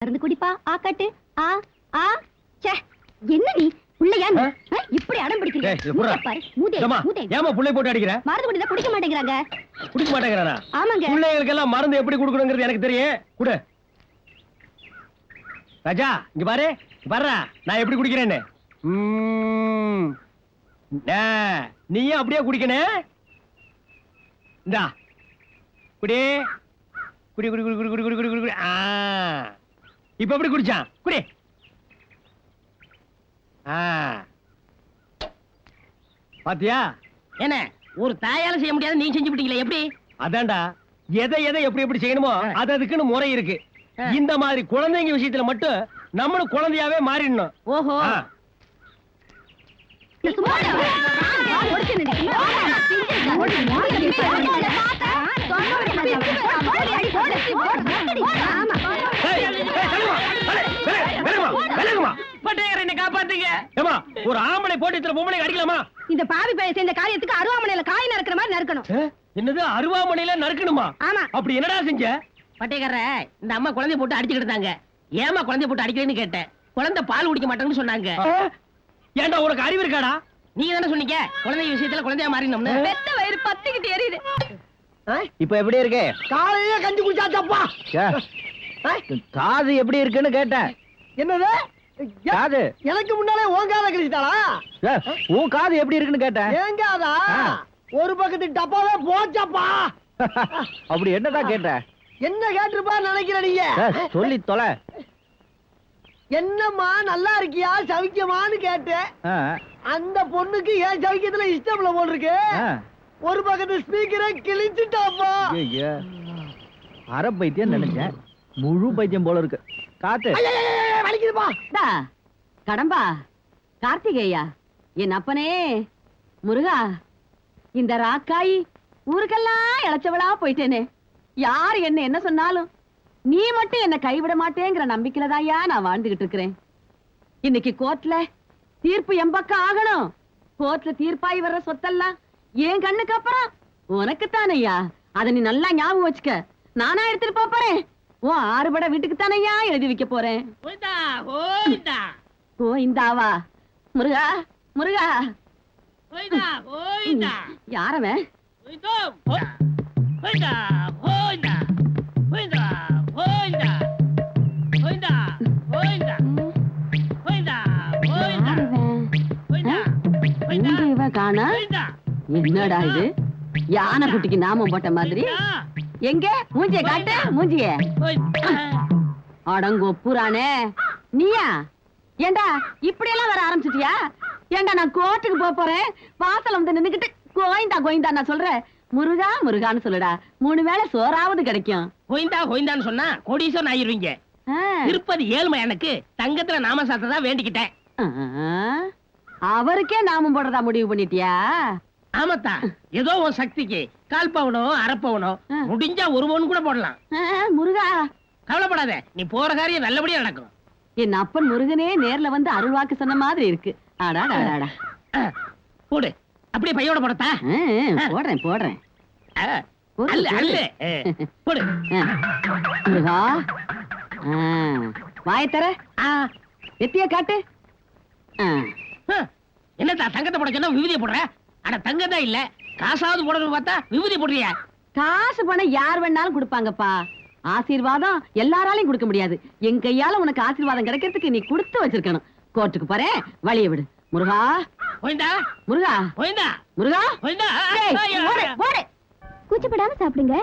மருந்து குடிப்பா ஆக்காட்டு ஆ ஆ ச்சே என்ன நீ உள்ளயா இப்படி அடம் பிடிக்கிறீங்க பாரு மூதே மூதே ஏமா புள்ளை போட்டு அடிக்குற மருந்து குடிச்சா குடிக்க மாட்டேங்கறாங்க குடிக்க மாட்டேங்கறானா ஆமாங்க புள்ளைகளுக்கு எல்லாம் மருந்து எப்படி குடுக்கணும்ங்கிறது எனக்கு தெரியும் குடு ராஜா இங்க பாரு வர்றா நான் எப்படி குடிக்கிறேன்னு நீயும் அப்படியே குடிக்கணும் இந்தா குடி குடி குடி குடி குடி குடி குடி குடி குடி இப்ப எப்படி குடிச்சான் குடி பாத்தியா என்ன ஒரு தாயால செய்ய முடியாது நீங்க செஞ்சு விட்டீங்களே எப்படி அதான்டா எதை எதை எப்படி எப்படி செய்யணுமோ அது அதுக்குன்னு முறை இருக்கு இந்த மாதிரி குழந்தைங்க விஷயத்துல மட்டும் நம்மளும் குழந்தையாவே மாறிடணும் ஓஹோ ஒரு ஆம்பளை போட்டு பொம்பளை அடிக்கலாமா இந்த பாவி பையன் செய்த காரியத்துக்கு அருவாமனையில காய் நறுக்கிற மாதிரி நறுக்கணும் என்னது அருவாமனையில நறுக்கணுமா ஆமா அப்படி என்னடா செஞ்ச பட்டேக்கார இந்த அம்மா குழந்தை போட்டு அடிச்சுக்கிட்டு இருந்தாங்க ஏமா குழந்தை போட்டு அடிக்கிறேன்னு கேட்டேன் குழந்தை பால் குடிக்க மாட்டேன்னு சொன்னாங்க ஏன்டா உனக்கு அறிவு இருக்காடா நீங்க தானே சொன்னீங்க குழந்தை விஷயத்துல குழந்தையா மாறினோம்னு பெத்த வயிறு பத்திக்கிட்டு எரியுது இப்ப எப்படி இருக்கு காலையில கஞ்சி குடிச்சாச்சப்பா காது எப்படி இருக்குன்னு கேட்டேன் என்னது காது எனக்கு முன்னாலே உன் காதை கழிச்சிட்டாளா உன் காது எப்படி இருக்குன்னு கேட்டேன் ஏன் காதா ஒரு பக்கத்து டப்பாவே போச்சப்பா அப்படி என்னதான் கேட்ட என்ன கேட்டிருப்பா நினைக்கிற நீங்க சொல்லி தொலை என்னம்மா நல்லா இருக்கியா சவிக்கமான்னு கேட்டேன் அந்த பொண்ணுக்கு ஏன் சவிக்கத்துல இஷ்டம்ல போல் இருக்கு ஒரு பக்கத்து ஸ்பீக்கரை கிழிச்சுட்டாப்பா அரை பைத்தியம் நினைச்சேன் முழு பைத்தியம் போல இருக்கு காத்து வலிக்குதுப்பா கடம்பா கார்த்திகேயா என் அப்பனே முருகா இந்த ராக்காய் ஊருக்கெல்லாம் இழைச்சவளா போயிட்டேனே யார் என்ன சொன்னாலும் நீ மட்டும் என்ன கைவிட மாட்டேங்கிற நம்பிக்கையிலதாயா நான் வாழ்ந்துகிட்டு இருக்கிறேன் இன்னைக்கு கோர்ட்ல தீர்ப்பு எம்பக்கம் ஆகணும் கோர்ட்ல தீர்ப்பாய் வர்ற சொத்தெல்லாம் என் கண்ணுக்கு அப்புறம் உனக்குத்தானையா அதை நீ நல்லா ஞாபகம் வச்சுக்க நானா எடுத்துட்டு போறேன் ஓ ஆறுபட வீட்டுக்கு தானையா எழுதி வைக்க போறேன் கோயிந்தாவா முருகா முருகா யாரவன் காணா என்னடா இது யானை குட்டிக்கு நாமம் போட்ட மாதிரி எங்க மூஞ்சிய காட்டு மூஞ்சிய அடங்கொப்புறானே நீயா ஏண்டா இப்படி எல்லாம் வர ஆரம்பிச்சிட்டியா ஏண்டா நான் கோர்ட்டுக்கு போறேன் வாசல்ல வந்து நின்னுகிட்டு கோயிந்தா கோயிந்தா நான் சொல்றேன் முருகா முருகான்னு சொல்லுடா 3 வேளை சோறாவது கிடைக்கும் கோயிந்தா கோயிந்தான்னு சொன்னா கோடீஸ்வரன் ஆயிருவீங்க திருப்பதி ஏழ்மை எனக்கு தங்கத்துல நாம சாத்ததான் வேண்டிக்கிட்டேன் அவருக்கே நாமம் போடுறதா முடிவு பண்ணிட்டியா ஆமாத்தா ஏதோ உன் சக்திக்கு 1/4 பவுனோ அரை பவுனோ முடிஞ்சா 1 பவுன் கூட போடலாம் முருகா கவலைப்படாத நீ போற காரியம் நல்லபடியா நடக்கும் என் அப்பன் முருகனே நேர்ல வந்து அருள்வாக்கு சொன்ன மாதிரி இருக்கு ஆடாடாடா போடு அப்படியே பையோட போடத்தா போடுறேன் போடுறேன் அல்ல அல்ல போடு முருகா வாயத்தர எத்திய காட்டு என்னத்தா தங்கத்தை போட சொன்னா விபூதியை போடுற ஆனா தங்கம் தான் இல்ல காசாவது போடணும்னு பார்த்தா விபூதி போடுறியா காசு பணம் யார் வேணாலும் கொடுப்பாங்கப்பா ஆசீர்வாதம் எல்லாராலையும் கொடுக்க முடியாது என் கையால உனக்கு ஆசீர்வாதம் கிடைக்கிறதுக்கு நீ கொடுத்து வச்சிருக்கணும் கோர்ட்டுக்கு போறேன் வழிய விடு முருகா போயிண்டா முருகா போயிண்டா முருகா போயிண்டா கூச்சப்படாம சாப்பிடுங்க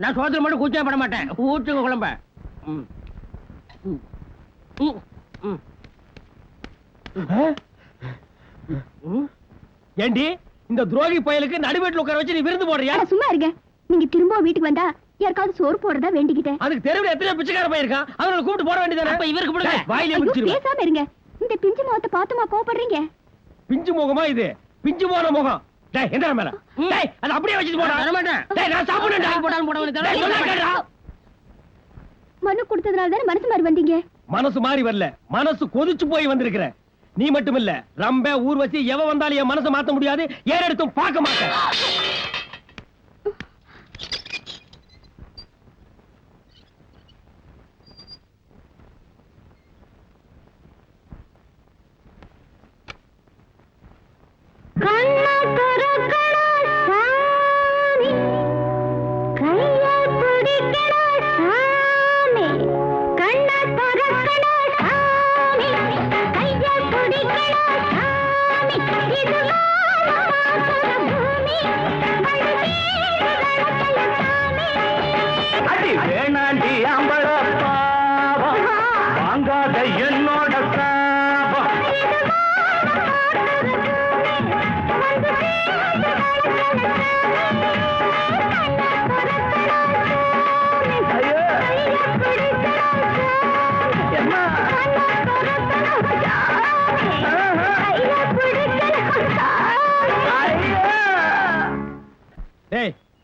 நான் சோதனை மட்டும் கூச்சம் பட மாட்டேன் ஊற்றுங்க குழம்ப ஏண்டி இந்த துரோகி பயலுக்கு நடுவேட்டில் உட்கார வச்சு நீ விருந்து போடுறியா சும்மா இருங்க நீங்க திரும்ப வீட்டுக்கு வந்தா யாருக்காவது சோறு போடுறதா வேண்டிக்கிட்டேன் அதுக்கு தெருவில் எத்தனை பிச்சைக்கார பையன் அவங்களை கூப்பிட்டு போட வேண்டியதானே அப்ப இவருக்கு போடுங்க வாயிலே முடிச்சிருவேன் பேசாம இருங்க இந்த பிஞ்சு முகத்தை பார்த்துமா கோபப்படுறீங்க பிஞ்சு முகமா இது பிஞ்சு போன முகம் டேய் எந்த மேல டேய் அது அப்படியே வச்சிட்டு போடா வர மாட்டேன் டேய் நான் சாப்பிடுறேன் டேய் போடாம போடாம டேய் சொன்னா கேளுடா மனு கொடுத்ததனால தானே மனசு மாதிரி வந்தீங்க மனசு மாறி வரல மனசு கொதிச்சு போய் வந்திருக்கிற நீ மட்டும் இல்ல ரம்ப ஊர்வசி எவ வந்தாலும் என் மனசை மாத்த முடியாது ஏறெடுத்தும் பார்க்க மாட்டேன்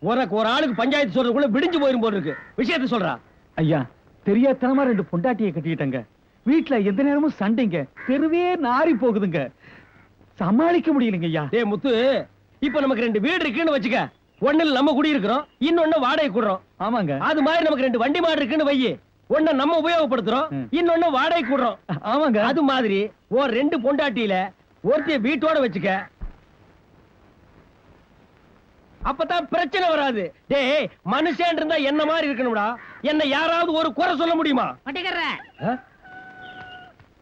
உனக்கு ஒரு ஆளுக்கு பஞ்சாயத்து சொல்றதுக்குள்ள விடிஞ்சு போயிரும் போல இருக்கு. விஷயத்த சொல்றா. ஐயா தெரியாதனமா 2 பொண்டாட்டியை கட்டிக்கிட்டங்க. வீட்டுல எந்த நேரமும் சண்டைங்க. தெருவே நாரி போகுதுங்க. சமாளிக்க முடியலங்க ஐயா. டேய் முத்து, இப்ப நமக்கு 2 வீடு இருக்குன்னு வச்சுக்க. ஒண்ணுல நம்ம குடி இருக்கிறோம், இன்னொன்னு வாடகை கூடுறோம். ஆமாங்க. அது மாதிரி நமக்கு 2 வண்டி மாடு இருக்குன்னு வையி. ஒண்ணு நம்ம உபயோகப்படுத்துறோம், இன்னொன்னு வாடகை கூடுறோம். ஆமாங்க. அது மாதிரி ஒரு 2 பொண்டாட்டியில ஒருத்தைய வீட்டோட வச்சுக்க. அப்பதான் பிரச்சனை வராது. டேய் மனுஷன் இருந்தா என்ன மாதிரி இருக்கணும்டா. என்ன யாராவது ஒரு குறை சொல்ல முடியுமா? பட்டிக்கற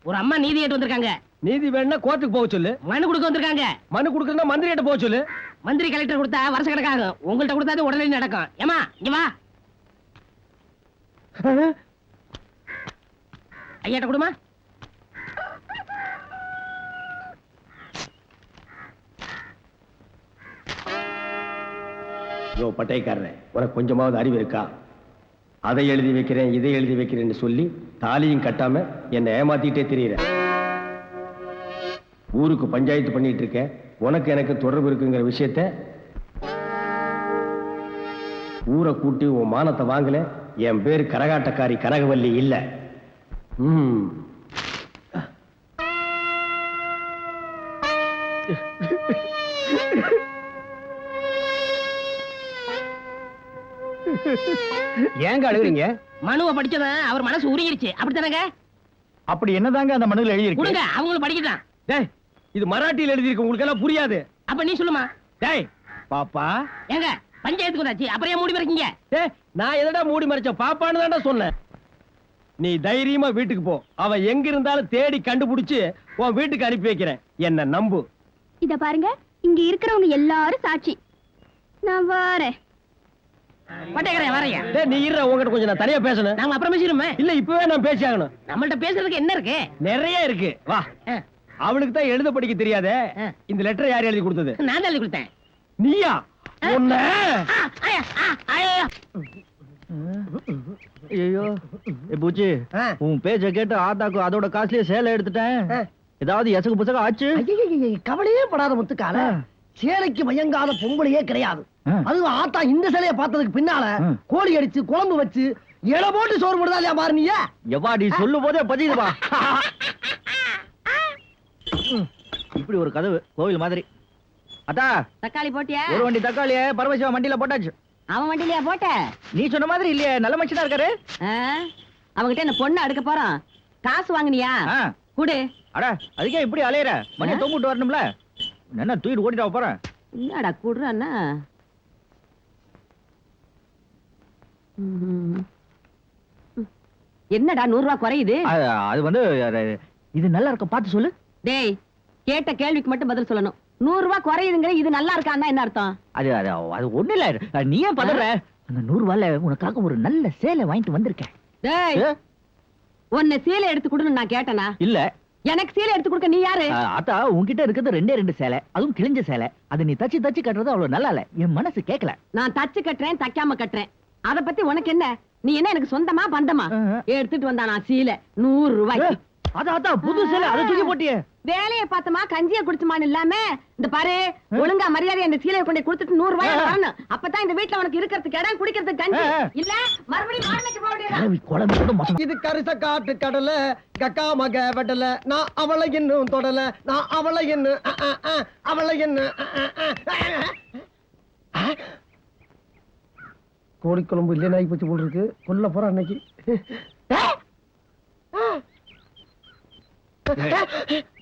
ஒரு அம்மா நீதி கேட்டு வந்திருக்காங்க. நீதி வேணும்னா கோர்ட்டுக்கு போக சொல்லு. மனு கொடுக்க வந்திருக்காங்க. மனு கொடுக்கறதா மந்திரி கிட்ட போக சொல்லு. மந்திரி கலெக்டர் கொடுத்தா வருஷ கணக்காகும். உங்கள்ட்ட கொடுத்தா உடனே நடக்கும். ஏமா இங்க வா. ஐயாட்ட கொடுமா. யோ பட்டைக்காரன், உனக்கு கொஞ்சமாவது அறிவு இருக்கா? அதை எழுதி வைக்கிறேன், இதை எழுதி வைக்கிறேன்னு சொல்லி தாலியும் கட்டாம என்னை ஏமாத்திட்டே தெரியுற. ஊருக்கு பஞ்சாயத்து பண்ணிட்டு இருக்க. உனக்கு எனக்கு தொடர்பு இருக்குங்கிற விஷயத்த ஊரை கூட்டி உன் மானத்தை வாங்கல. என் பேரு கரகாட்டக்காரி கனகவல்லி இல்ல. ஏங்க அழுகுறீங்க? மனுவை படிச்சவன் அவர் மனசு உருகிருச்சு. அப்படித்தானங்க? அப்படி என்னதாங்க அந்த மனுவில் எழுதி கொடுங்க, இருக்கு? அவங்களும் படிக்கலாம். டேய், இது மராட்டியில் எழுதி இருக்கு, உங்களுக்கு எல்லாம் புரியாது. அப்ப நீ சொல்லுமா. டேய் பாப்பா, ஏங்க பஞ்சாயத்துக்கு வந்தாச்சு, அப்புறம் ஏன் மூடி மறைக்கீங்க? டேய் நான் எதடா மூடி மறைச்சேன்? பாப்பான்னு தான்டா சொன்னேன். நீ தைரியமா வீட்டுக்கு போ. அவன் எங்க இருந்தாலும் தேடி கண்டுபிடிச்சு உன் வீட்டுக்கு அனுப்பி வைக்கிறேன். என்ன நம்பு. இத பாருங்க, இங்க இருக்கிறவங்க எல்லாரும் சாட்சி. நான் வாரேன். பட்டேக்கறேன் வரையா. டேய் நீ இருடா, உன்கிட்ட கொஞ்சம் நான் தனியா பேசணும். நாங்க அப்புறம் பேசிடுமே. இல்ல இப்பவே நான் பேசி ஆகணும். நம்மள்ட்ட பேசுறதுக்கு என்ன இருக்கு? நிறைய இருக்கு. வா. ஆ, அவளுக்கு தான் எழுத படிக்க தெரியாதே. ஆ. இந்த லெட்டர் யார் எழுதி கொடுத்தது? நான் தான் எழுதி கொடுத்தேன். நீயா? உன்ன ஆ, ஐயா, ஆ, ஐயா. ஐயோ பூச்சி, உன் பேச்ச கேட்டு ஆத்தாக்கு அதோட காசுலயே சேலை எடுத்துட்டேன். ஏதாவது எசகு புசகு ஆச்சு? கவலையே படாத முத்துக்கால. சேலைக்கு மயங்காத பொங்கலையே கிடையாது. அதுவும் ஆத்தா இந்த சிலைய பார்த்ததுக்கு பின்னால கோழி அடிச்சு குழம்பு வச்சு இலை போட்டு சோறு போடுதா இல்லையா பாரு. நீ எவாடி சொல்லும் போதே பதியுதுவா. இப்படி ஒரு கதவு கோவில் மாதிரி. அத்தா, தக்காளி போட்டியா? ஒரு வண்டி தக்காளிய பரமசிவா வண்டியில போட்டாச்சு. அவன் வண்டியிலயா போட்ட? நீ சொன்ன மாதிரி இல்லையே, நல்ல மனுஷனா இருக்காரு. அவங்கிட்ட என்ன பொண்ணு அடுக்க போறான். காசு வாங்குனியா? ஆ. குடு. அட அதுக்கே இப்படி அலையற? மணி தொங்கிட்டு வரணும்ல. என்ன தூக்கிட்டு ஓடிட்டு போறேன்? என்னடா குடுறான்னா? என்னடா 100 ரூபாய் குறையுது? அது வந்து இது நல்லா இருக்க பார்த்து சொல்லு. டேய், கேட்ட கேள்விக்கு மட்டும் பதில் சொல்லணும். 100 ரூபாய் குறையுதுங்கிற இது நல்லா இருக்கான்னா என்ன அர்த்தம்? அது அது அது ஒண்ணு இல்ல. நீ ஏன் பதற? அந்த 100 ரூபாய்ல உனக்காக ஒரு நல்ல சேலை வாங்கிட்டு வந்திருக்கேன். டேய், உன்னை சீலை எடுத்து கொடுன்னு நான் கேட்டனா? இல்ல. எனக்கு சீலை எடுத்து கொடுக்க நீ யாரு? அத்தா, உன்கிட்ட இருக்கிறது 2 சேலை, அதுவும் கிழிஞ்ச சேலை. அது நீ தச்சு தச்சு கட்டுறது அவ்வளவு நல்லா இல்ல. என் மனசு கேட்கல. நான் தச்சு கட்டுறேன், தைக்காம கட்டுறேன். அத பத்தி உனக்கு என்ன? நீ என்ன எனக்கு சொந்தமா பந்தமா? எடுத்துட்டு வந்தா நான் சீலை 100 ரூபாய்க்கு. அத்தா புது சேலை, அதை தூக்கி போட்டியே. வேலையை பார்த்தமா கஞ்சிய குடிச்சுமான்னு இல்லாம இந்த பாரு, ஒழுங்கா மரியாதை அந்த சீலையை கொண்டு கொடுத்துட்டு 100 ரூபாய் வரணும். அப்பதான் இந்த வீட்டுல உனக்கு இருக்கிறதுக்கு இடம், குடிக்கிறதுக்கு கஞ்சி. இல்ல மறுபடியும் மார்க்கெட் போக வேண்டியது. இது கரிச காட்டு கடல கக்கா மக வெடல. நான் அவளை இன்னும் தொடல. நான் அவளை இன்னும் அவளை இன்னும் கோழிக்குழம்பு இல்லைன்னு ஆகி போச்சு போல் இருக்கு. கொல்ல போற அன்னைக்கு.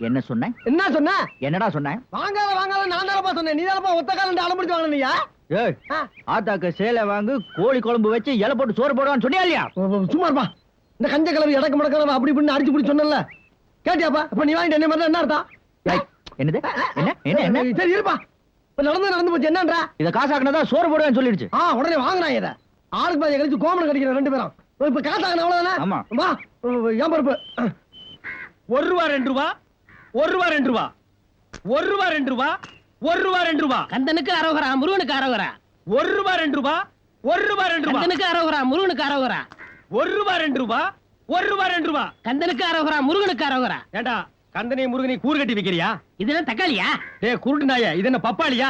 என்ன சொன்ன? என்ன சொன்ன? என்னடா சொன்னேன்? வாங்காத வாங்காத நான் தானப்பா சொன்னேன். நீ தானப்பா ஒத்த காலம் அலம்பிடிச்சு வாங்கின. நீயா ஆத்தாக்கு சேலை வாங்கு, கோழி குழம்பு வச்சு இலை போட்டு சோறு போடுவான்னு சொன்னியா இல்லையா? சும்மா இருப்பா. இந்த கஞ்ச கிளம்பி இடக்கு முடக்க அப்படி இப்படின்னு அடிச்சு பிடி சொன்னல. கேட்டியாப்பா? இப்ப நீ வாங்கிட்டு என்ன மாதிரி என்ன அர்த்தம்? என்னது? என்ன என்ன என்ன? சரி இருப்பா. இப்ப நடந்து போச்சு. என்னன்றா? இத காசாக்குனதா சோறு போடுவேன்னு சொல்லிடுச்சு. உடனே வாங்குறாங்க. இத ஆளுக்கு பாதி கழிச்சு கோமணம் கடிக்கிற 2 பேரும். இப்ப காசாக்கணும் அவ்வளவுதானே? ஆமா. வா ஏன் பருப்பு 1 ரூபா 2 ரூபா 1 ரூபா 2 ரூபா 1 ரூபா 2 ரூபா 1 ரூபா 2 ரூபா. கந்தனுக்கு அரோகரா, முருகனுக்கு அரோகரா. 1 ரூபா 2 ரூபா 1 ரூபா 2 ரூபா. கந்தனுக்கு அரோகரா, முருகனுக்கு அரோகரா. 1 ரூபா 2 ரூபா 1 ரூபா 2 ரூபா. கந்தனுக்கு அரோகரா, முருகனுக்கு அரோகரா. ஏண்டா கந்தனை முருகனை கூறு கட்டி வைக்கிறியா? இது என்ன தக்காளியா? டேய் குருட்டு நாயே, இது என்ன பப்பாளியா?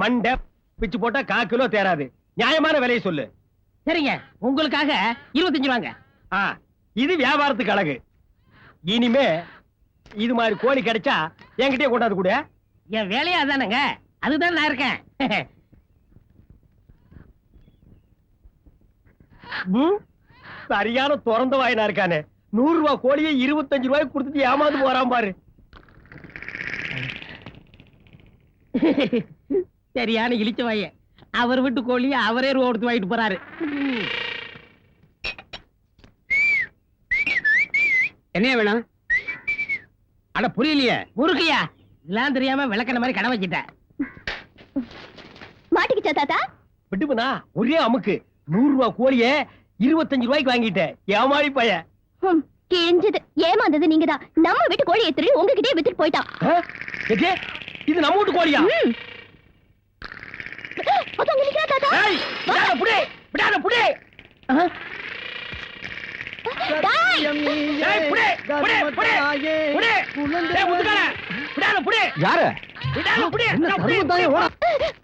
மண்டை பிச்சு போட்டா 1/4 கிலோ தேராது. நியாயமான விலையை சொல்லு. சரிங்க, உங்களுக்காக 25 ரூபாங்க. ஆ, இது வியாபாரத்துக்கு அழகு. இனிமே இது மாதிரி கோழி கிடைச்சா என்கிட்டயே கொண்டாந்து கூட. என் வேலையா அதானங்க, அதுதான் நான் இருக்கேன். சரியான திறந்த வாயினா இருக்கானே. 100 ரூபாய் கோழியை 25 ரூபாய்க்கு கொடுத்துட்டு ஏமாந்து போறான் பாரு. சரியான இழிச்ச வாய. அவர் வீட்டு கோழியை அவரே ரூபா கொடுத்து வாங்கிட்டு போறாரு. என்ன வேணும்? அட புரியலையே. முறுக்கையா இதெல்லாம் தெரியாம விளக்கண மாதிரி கடை வச்சிட்டேன். மாட்டிக்கிச்சா தாத்தா? விட்டுப்புனா ஒரே அமுக்கு. 100 ரூபாய் கோழியை 25 ரூபாய்க்கு வாங்கிட்டேன். ஏமாளி பையன். கிழிஞ்சது. ஏமாந்தது நீங்கதான். நம்ம வீட்டு கோழி எடுத்துட்டு உங்ககிட்டயே வித்துட்டு போயிட்டான். எது? இது நம்ம வீட்டு கோழியா? அதான் நினைக்கிறேன் தாத்தா. ஏய், விடாத புடி, விடாத புடி. டேய். ஏய், புடி, புடி, புடி, புடி. ஏய், முத்துக்கார, விடாத புடி. யாரு? விடாத புடி. என்ன தர்மத்தாயே ஓட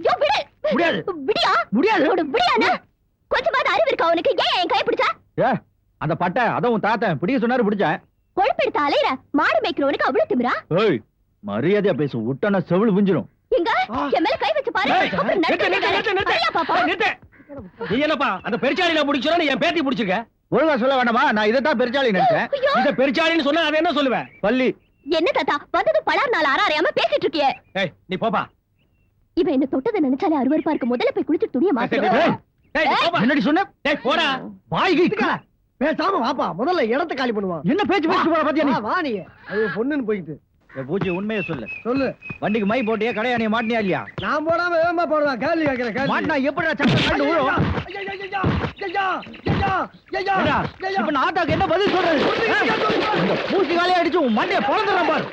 யோ, விடு. முடியாது. விடியா? முடியாது. விடியாண்ணா. கொஞ்சமாவது அறிவு இருக்கா உனக்கு? ஏன் என் கை பிடிச்சா? அந்த பட்டை அதான் உன் தாத்தன் பிடிக்க சொன்னாரு பிடிச்சேன். கொழுப்பெடுத்த அலையிற மாடு மேய்க்கிறவனுக்கு அவ்வளவு திமிரா? ஏய், மரியாதையா பேசு. விட்டனா செவிழ் விஞ்சிரும். எங்க என் மேல கை வச்சு பாரு. ஏய், அப்புறம் நிறுத்து, நிறுத்து, நிறுத்து, நிறுத்து. ஐயா பாப்பா. ஏய், நிறுத்து. நீ என்னப்பா அந்த பெருச்சாளியில பிடிச்சோன்னு என் பேத்தி பிடிச்சிருக்க? ஒழுங்கா சொல்ல வேண்டாமா? நான் இதைத்தான் பெருச்சாளி நினைச்சேன். ஐயோ, இத பெருச்சாளின்னு சொன்னா அதை என்ன சொல்லுவேன்? பள்ளி. என்ன தாத்தா வந்தது பலார் நாள் அறாறையாம பேசிட்டு இருக்கியே? ஏய், நீ போப்பா. இவன் என்ன தொட்டதை நினைச்சாலே அருவருப்பா இருக்கு. முதல்ல போய் குளிச்சு துணியை மாத்து. ஏய், ஏய், நீ போப்பா. என்னடி சொன்ன? ஏய், போடா. வாய்க்கு பேசாம வாப்பா, முதல்ல இடத்த காலி பண்ணுவான். என்ன பேச்சு பேச்சு போற பாத்தியா நீ? வா நீ. அது பொண்ணுன்னு போயிட்டு பூச்சி உண்மையை சொல்லு. சொல்லு. வண்டிக்கு மை போட்டியா கடையாணிய மாட்டினியா இல்லையா? நான் போடாம வேகமா போடுவேன். கேள்வி கேட்கிறேன். கேள்வி. மாட்டினா எப்படிடா சட்டை கண்டு விழும்? ஏண்டா, இப்ப நான் ஆத்தாக்கு என்ன பதில் சொல்றது? இந்த பூச்சி காலையை அடிச்சு உன் மண்டைய பொளந்துறான் பாரு.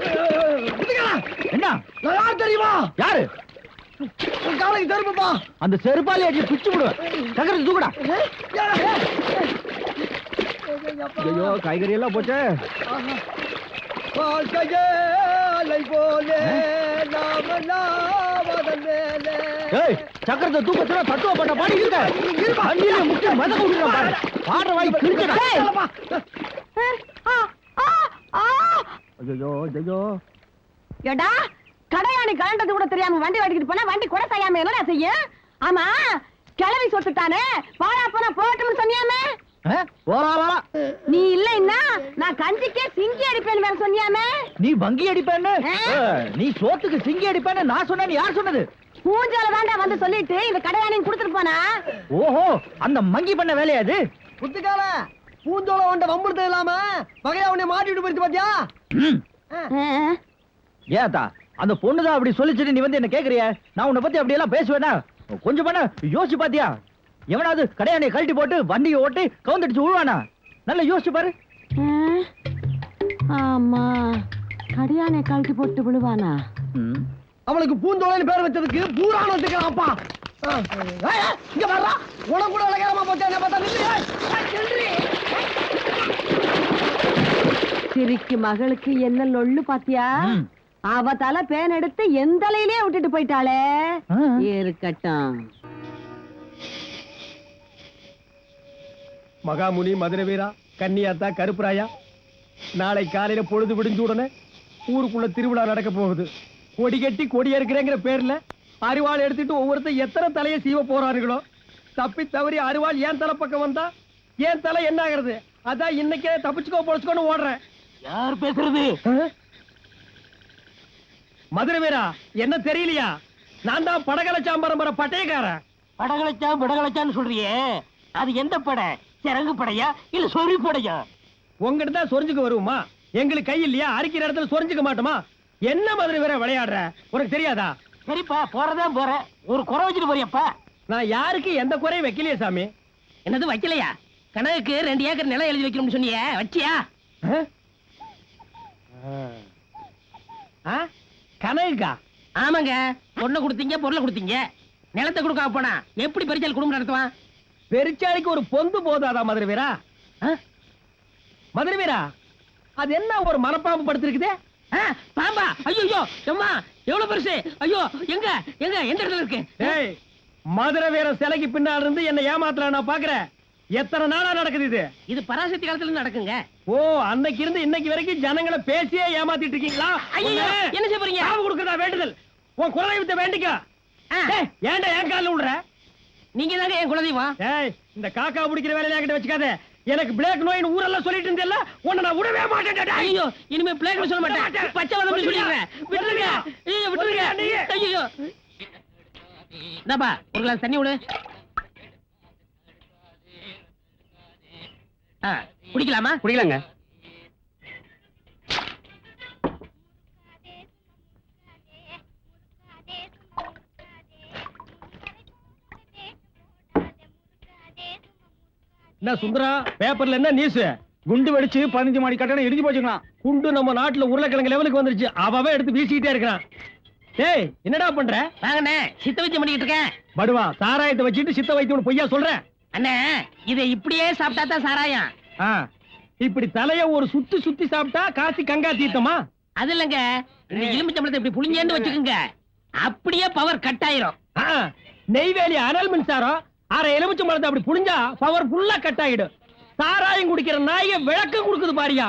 என்ன? நான் யார் தெரியுமா? யாரு? உன் காலைக்கு தெருப்புப்பா. அந்த செருப்பாலே அடிச்சு பிச்சு விடுவேன். சக்கரத்து தூக்குடா. ஐயோ, காய்கறி எல்லாம் போச்சே. வாழ்க்கையே அலை போலே நாமெல்லாம் மேலே. ஏய், சக்கரத்தை தூக்கத்துல தத்துவ பண்ண பாடி இருக்க. அண்ணிலே முக்கிய மதக விடுறான் பாரு. பாடுற வாய் கிழிச்சடா. ஐயோ, ஐயோ. ஏடா கடையாணி கலண்டது கூட தெரியாம வண்டி ஓட்டிக்கிட்டு போனா வண்டி கூட செய்யாம என்னடா செய்யும்? ஆமா, கிளவி சொட்டுட்டானே. பாழா போனா போகட்டும்னு சொன்னியாமே. போறா. நீ இல்லைன்னா நான் கஞ்சிக்கே சிங்கி அடிப்பேன்னு வேற சொன்னியாமே. நீ வங்கி அடிப்பேன்னு, நீ சோத்துக்கு சிங்கி அடிப்பேன்னு நான் சொன்னேன். யார் சொன்னது? பூஞ்சால தாண்டா வந்து சொல்லிட்டு இந்த கடையாணின்னு கொடுத்துட்டு போனா. ஓஹோ, அந்த மங்கி பண்ண வேலையா அது? புத்துக்கால பூஞ்சோல ஒண்ட வம்புடுத்த இல்லாம வகையா உன்னை மாட்டிட்டு போயிடுச்சு பாத்தியா? ஏத்தா, அந்த பொண்ணுதான் அப்படி சொல்லிச்சுட்டு நீ வந்து என்ன கேக்குறிய? நான் உன்னை பத்தி அப்படி எல்லாம் பேசுவேனா? கொஞ்சம் பண்ண யோசிச்சு பாத்தியா? எவனாவது கடையாணியை கழட்டி போட்டு வண்டியை ஓட்டி கவுந்தடிச்சு விழுவானா? நல்லா யோசிச்சு பாரு. ஆமா, கடையானை கழட்டி போட்டு விழுவானா? அவளுக்கு பூஞ்சோலைன்னு பேர் வச்சதுக்கு பூரான வச்சுக்கிறான் அப்பா. இங்க வர்றா. உனக்கு கூட அழகாரமா போச்சு. என்ன பார்த்தா நில்லு. சிரிக்கு மகளுக்கு என்ன லொள்ளு பாத்தியா? அவ தலை பேன் எடுத்து எந்த தலையிலே விட்டுட்டு போயிட்டாளே. இருக்கட்டும். மகாமுனி, மதுரை வீரா, கன்னியாத்தா, கருப்பராயா, நாளை காலையில பொழுது விடிஞ்ச உடனே ஊருக்குள்ள திருவிழா நடக்க போகுது. கொடி கட்டி கொடி இருக்கிறேங்கிற பேர்ல அரிவாள் எடுத்துட்டு ஒவ்வொருத்தர் எத்தனை தலையை சீவ போறார்களோ. தப்பி தவறி அரிவாள் ஏன் தலை பக்கம் வந்தா ஏன் தலை என்ன ஆகுறது? அதான் இன்னைக்கே தப்பிச்சுக்கோ பொழைச்சுக்கோன்னு ஓடுறேன். யார் பேசுறது? மதுரை வீரா, என்ன தெரியலையா? நான் தான் படகலச்சாம் பரம்பரை பட்டயக்காரன். படகலச்சான்னு சொல்றியே, அது எந்த படை? சிறங்கு படையா இல்ல சொறி படையா? உங்ககிட்ட தான் சொரிஞ்சுக்க வருவோமா? எங்களுக்கு கை இல்லையா? அரிக்கிற இடத்துல சொரிஞ்சுக்க மாட்டோமா? என்ன மதுரை வீரா விளையாடுற? உனக்கு தெரியாதா? சரிப்பா, போறதான் போற. ஒரு குறை வச்சுட்டு போறியப்பா. நான் யாருக்கு எந்த குறையும் வைக்கலையே சாமி. என்னது வைக்கலையா? கனவுக்கு 2 ஏக்கர் நிலம் எழுதி வைக்கணும்னு சொன்னியே, வச்சியா? கனவுக்கா? ஆமாங்க, பொண்ணை கொடுத்தீங்க, பொருளை கொடுத்தீங்க. நிலத்தை கொடுக்காம போனா எப்படி பெருச்சால் குடும்பம் நடத்துவான்? பெருச்சாளிக்கு ஒரு பொந்து போதாதா மதுரை வீரா? மதுரை வீரா, அது என்ன ஒரு மரப்பாம்பு படுத்திருக்குது? பாம்பா ஐயோ அம்மா எவ்வளவு பெருசு ஐயோ எங்க எங்க எந்த இடத்துல இருக்கு ஏய் மதுரை வீர சிலைக்கு பின்னால இருந்து என்ன ஏமாத்தல நான் பாக்குறேன். எத்தனை நாளா நடக்குது இது? இது பராசக்தி காலத்துல நடக்குங்க. ஓ அன்னைக்கு இருந்து இன்னைக்கு வரைக்கும் ஜனங்களை பேசியே ஏமாத்திட்டு இருக்கீங்களா? ஐயோ என்ன செய்ய போறீங்க? சாவு கொடுக்கறதா வேண்டுதல். உன் குலதெய்வத்தை வேண்டிக்க. ஏய் ஏன்டா என் கால்ல விடுற? நீங்க தாங்க என் குலதெய்வம். ஏய் இந்த காக்கா பிடிக்கிற வேலையில என்கிட்ட வச்சுக்காத. எனக்கு பிளாக் நோயின் ஊரெல்லாம் சொல்லிட்டு இருந்தேல்ல, உன்னை நான் விடவே மாட்டேன்டா. ஐயோ இனிமே பிளேக்னு சொல்ல மாட்டேன். பச்சை வதம் சொல்லிடுறேன். விட்டுருங்க. ஐயோ விட்டுருங்க. ஐயோ டப்பா ஒரு கிளாஸ் தண்ணி விடு. குடிக்கலாமா? குடிக்கலாங்க. என்ன சுந்தரா பேப்பர்ல என்ன நியூஸ்? குண்டு வெடிச்சு 15 மாடி கட்டணம் இடிஞ்சு போச்சுங்களா? குண்டு நம்ம நாட்டுல உருளைக்கிழங்கு லெவலுக்கு வந்துருச்சு. அவவே எடுத்து வீசிக்கிட்டே இருக்கிறான். டேய் என்னடா பண்ற? வாங்கண்ணே சித்த வைத்தியம் பண்ணிட்டு இருக்கேன். படுவா சாராயத்தை வச்சுட்டு சித்த வைத்தியம் பொய்யா சொல்றேன். அண்ணே இதை இப்படியே சாப்பிட்டா தான் சாராயம். இப்படி தலைய ஒரு சுத்தி சுத்தி சாப்பிட்டா காசி கங்கா தீர்த்தமா? அது இல்லங்க, இந்த எலுமிச்சம்பழத்தை இப்படி புளிஞ்சேன்னு வச்சுக்கோங்க, அப்படியே பவர் கட் ஆயிரும். நெய்வேலி அனல் மின்சாரம் அரை எலுமிச்சம்பழத்தை அப்படி புளிஞ்சா பவர் ஃபுல்லா கட் ஆயிடும். சாராயம் குடிக்கிற நாயை விளக்கம் கொடுக்குது பாரியா.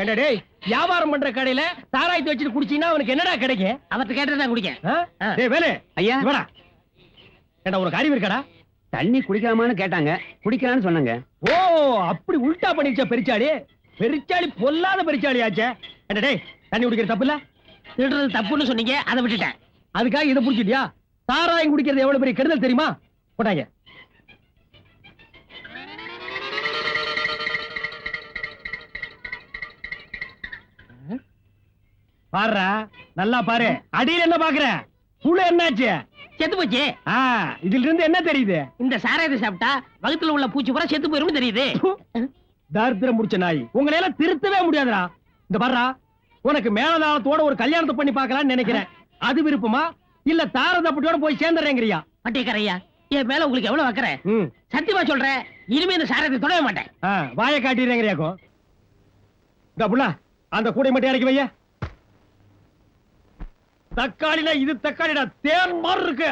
ஏண்டா டேய் வியாபாரம் பண்ற கடையில சாராயத்தை வச்சுட்டு குடிச்சீங்கன்னா அவனுக்கு என்னடா கிடைக்கும்? அவர்கிட்ட கேட்டதான் குடிக்க. டேய் வேலு ஐயா இவடா. ஏண்டா ஒரு காரியம் இருக்கடா? தண்ணி குடிக்கலாமான்னு கேட்டாங்க, குடிக்கலாம்னு சொன்னாங்க. ஓ அப்படி உல்டா பண்ணிச்சா பெரிச்சாளி. பெரிச்சாளி பொல்லாத பெரிச்சாளி ஆச்சே. ஏண்டா டேய் தண்ணி குடிக்கிற தப்பு இல்ல? திருடுறது தப்புன்னு சொன்னீங்க, அதை விட்டுட்டேன். அதுக்காக இதை புடிச்சிட்டியா? சாராயம் குடிக்கிறது எவ்வளவு பெரிய கெடுதல் தெரியுமா? போட்டாங்க. பாருடா நல்லா பாரு. அடியில் என்ன பாக்குற? புழு என்னாச்சு? செத்து போச்சு. இதுல இருந்து என்ன தெரியுது? இந்த சாராயத்தை சாப்பிட்டா வகுத்துல உள்ள பூச்சி பூரா செத்து போயிரும் தெரியுது. தரித்திரம் முடிச்ச நாய். உங்களை எல்லாம் திருத்தவே முடியாதுடா. இந்த பாருடா, உனக்கு மேலதாளத்தோட ஒரு கல்யாணத்தை பண்ணி பார்க்கலாம்னு நினைக்கிறேன். அது விருப்பமா இல்ல தாரதப்பட்டியோட போய் சேர்ந்துறேங்கறியா? பட்டியக்கரையா என் மேல உங்களுக்கு எவ்வளவு வைக்கிற? சத்தியமா சொல்றேன், இனிமே இந்த சாராயத்தை தொடவே மாட்டேன். வாயை காட்டிடுறேங்கறியாக்கோ. இந்த புள்ள அந்த கூடை மட்டும் இறக்கி வைய. தக்காளில இது தக்காளிடா, தேன் மாதிரி இருக்கு.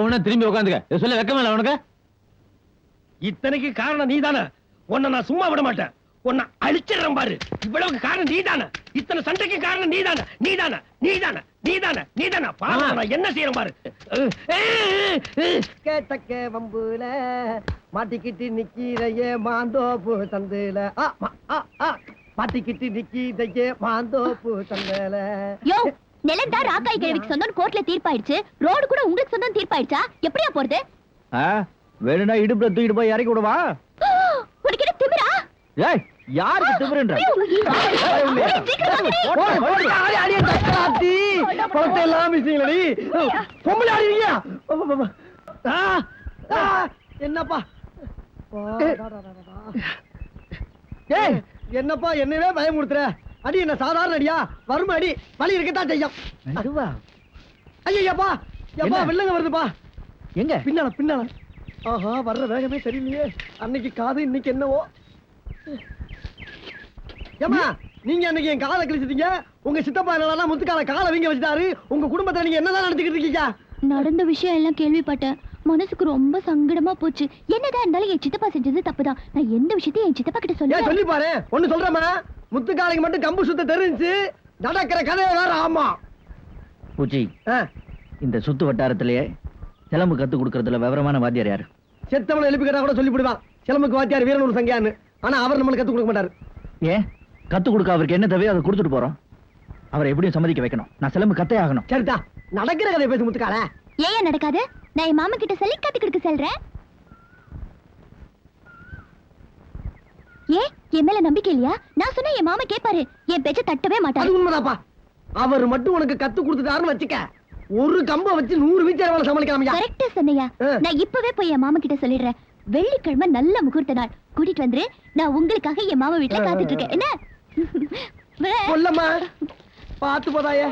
உன்ன திரும்பி உட்காந்துக்க. சொல்ல வெக்கமே இல்ல உனக்கு? இத்தனைக்கு காரணம் நீதானே. உன்னை நான் சும்மா விட மாட்டேன். உன்னை அழிச்சிடுறேன் பாரு. இவ்வளவுக்கு காரணம் நீதானே. இத்தனை சண்டைக்கு காரணம் நீதானே. நீதானே நீதானே நீதானே நீதானே. பாரு நான் என்ன செய்யறேன் பாரு. கேட்டக்க வம்புல மாட்டிக்கிட்டு நிக்கிறையே மாந்தோப்பு தந்துல. மாட்டிக்கிட்டு நிக்கிறையே மாந்தோப்பு தந்துல. யோ நிலந்தா ராக்காய் கேள்விக்கு சொந்தம் கோர்ட்ல தீர்ப்பாயிடுச்சு. ரோடு கூட உங்களுக்கு சொந்தம் தீர்ப்பாயிடுச்சா? எப்படியா போறது? வேணும்னா இடுப்புல தூக்கிட்டு போய் இறக்கி விடுவா. உனக்கு என்ன திமிரா? ஏய் யாருக்கு திமிருன்ற? பணத்தை எல்லாம் மிஸ்ஸிங்களடி. பொம்பளை ஆடுவீங்க. என்னப்பா என்னப்பா என்னவே பயமுறுத்துற? அடி என்ன சாதாரண அடியா? வறுமை அடி. வலி இருக்கத்தான் செய்யும். ஐயப்பா எப்பா வெள்ளங்க வருதுப்பா. எங்க? பின்னால பின்னால. ஆஹா வர்ற வேகமே சரியில்லையே. அன்னைக்கு காது இன்னைக்கு என்னவோ. ஏமா நீங்க அன்னைக்கு என் காலை கிழிச்சிட்டீங்க. உங்க சித்தப்பா என்னடா முத்துக்கால காலை வீங்க வச்சுட்டாரு. உங்க குடும்பத்தை நீங்க என்னதான் நடந்துக்கிட்டு இருக்கீங்க? நடந்த விஷயம் எல்லாம் கேள்விப்பட்டேன். மனசுக்கு ரொம்ப சங்கடமா போச்சு. என்னதான் இருந்தாலும் என் சித்தப்பா செஞ்சது தப்புதான். நான் எந்த விஷயத்தையும் என் சித்தப்பா கிட்ட சொல்லி பாரு. ஒண்ணு சொல்றேமா, முத்துக்காலைக்கு மட்டும் கம்பு சுத்த தெரிஞ்சு நடக்கிற கதையை வேற. ஆமா பூச்சி, இந்த சுத்து வட்டாரத்திலேயே சிலம்பு கத்து கொடுக்கறதுல விவரமான வாத்தியார் யாரு? செத்தவளை எழுப்பி கேட்டா கூட சொல்லி விடுவான். சிலம்புக்கு வாத்தியார் வீரனூர் சங்கியான்னு. ஆனா அவர் நம்மளுக்கு கத்து கொடுக்க மாட்டாரு. ஏன் கத்து கொடுக்க அவருக்கு என்ன தேவையோ அதை கொடுத்துட்டு போறோம். அவரை எப்படியும் சம்மதிக்க வைக்கணும். நான் சிலம்பு கத்தே ஆகணும். சரிதா நடக்கிற கதையை பேச முத்துக்கால. ஏன் நடக்காது? நான் என் மாமா கிட்ட சொல்லி கத்து கொடுக்க சொல்றேன். ஏன் என் மேல நம்பிக்கை இல்லையா? நான் சொன்னா என் மாமா கேட்பாரு. என் பேச்ச தட்டவே மாட்டாரு. அது உண்மைதாப்பா. அவர் மட்டும் உனக்கு கத்து கொடுத்துட்டாருன்னு வச்சுக்க, ஒரு கம்ப வச்சு 100 வீச்சர் வேலை சமாளிக்கலாம்யா. கரெக்டா சொன்னையா. நான் இப்பவே போய் என் மாமா கிட்ட சொல்லிடுறேன். வெள்ளிக்கிழமை நல்ல முகூர்த்த நாள். கூட்டிட்டு வந்துரு. நான் உங்களுக்காக என் மாமா வீட்டுல காத்துட்டு இருக்கேன். என்ன சொல்லம்மா பாத்து போதாயே.